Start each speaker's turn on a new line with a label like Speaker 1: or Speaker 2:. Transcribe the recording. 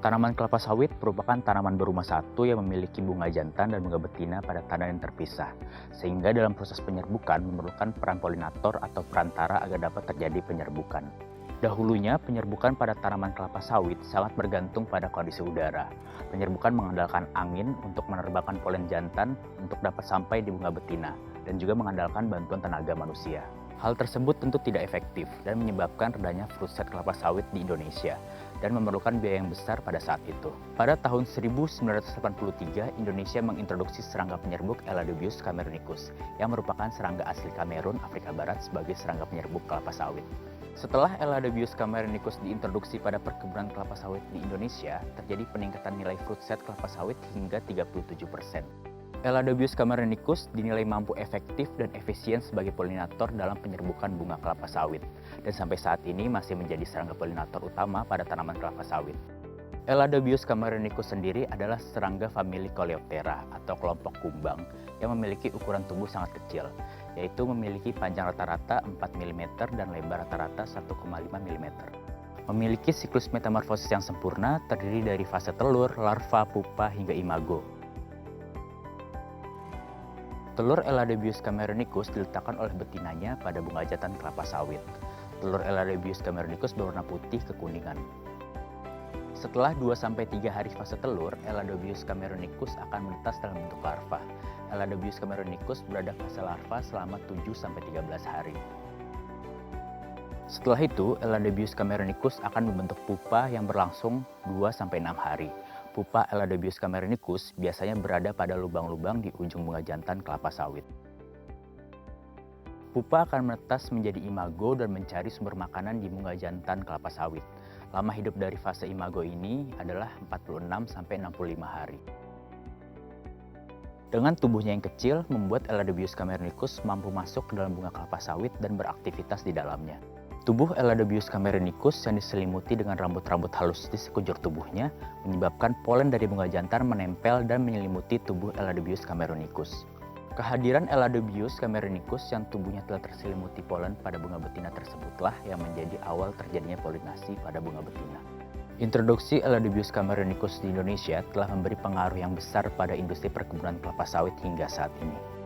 Speaker 1: Tanaman kelapa sawit merupakan tanaman berumah satu yang memiliki bunga jantan dan bunga betina pada tandan yang terpisah, sehingga dalam proses penyerbukan memerlukan peran polinator atau perantara agar dapat terjadi penyerbukan. Dahulunya, penyerbukan pada tanaman kelapa sawit sangat bergantung pada kondisi udara. Penyerbukan mengandalkan angin untuk menerbangkan polen jantan untuk dapat sampai di bunga betina, dan juga mengandalkan bantuan tenaga manusia. Hal tersebut tentu tidak efektif dan menyebabkan redanya fruit set kelapa sawit di Indonesia dan memerlukan biaya yang besar pada saat itu. Pada tahun 1983, Indonesia mengintroduksi serangga penyerbuk Eladobius camerunicus yang merupakan serangga asli Kamerun, Afrika Barat sebagai serangga penyerbuk kelapa sawit. Setelah Eladobius camerunicus diintroduksi pada perkebunan kelapa sawit di Indonesia, terjadi peningkatan nilai fruit set kelapa sawit hingga 37%. Eladobius camerunicus dinilai mampu efektif dan efisien sebagai polinator dalam penyerbukan bunga kelapa sawit, dan sampai saat ini masih menjadi serangga polinator utama pada tanaman kelapa sawit. Eladobius camerunicus sendiri adalah serangga famili Coleoptera atau kelompok kumbang yang memiliki ukuran tubuh sangat kecil, yaitu memiliki panjang rata-rata 4 mm dan lebar rata-rata 1,5 mm. Memiliki siklus metamorfosis yang sempurna terdiri dari fase telur, larva, pupa, hingga imago. Telur Eladobius camerunicus diletakkan oleh betinanya pada bunga jantan kelapa sawit. Telur Eladobius camerunicus berwarna putih kekuningan. Setelah 2-3 hari fase telur, Eladobius camerunicus akan menetas dalam bentuk larva. Eladobius camerunicus berada fase larva selama 7-13 hari. Setelah itu, Eladobius camerunicus akan membentuk pupa yang berlangsung 2-6 hari. Pupa Eladobius camerunicus biasanya berada pada lubang-lubang di ujung bunga jantan kelapa sawit. Pupa akan menetas menjadi imago dan mencari sumber makanan di bunga jantan kelapa sawit. Lama hidup dari fase imago ini adalah 46-65 hari. Dengan tubuhnya yang kecil, membuat Eladobius camerunicus mampu masuk ke dalam bunga kelapa sawit dan beraktivitas di dalamnya. Tubuh Eladobius camerunicus yang diselimuti dengan rambut-rambut halus di sekujur tubuhnya menyebabkan polen dari bunga jantan menempel dan menyelimuti tubuh Eladobius camerunicus. Kehadiran Eladobius camerunicus yang tubuhnya telah terselimuti polen pada bunga betina tersebutlah yang menjadi awal terjadinya polinasi pada bunga betina. Introduksi Eladobius camerunicus di Indonesia telah memberi pengaruh yang besar pada industri perkebunan kelapa sawit hingga saat ini.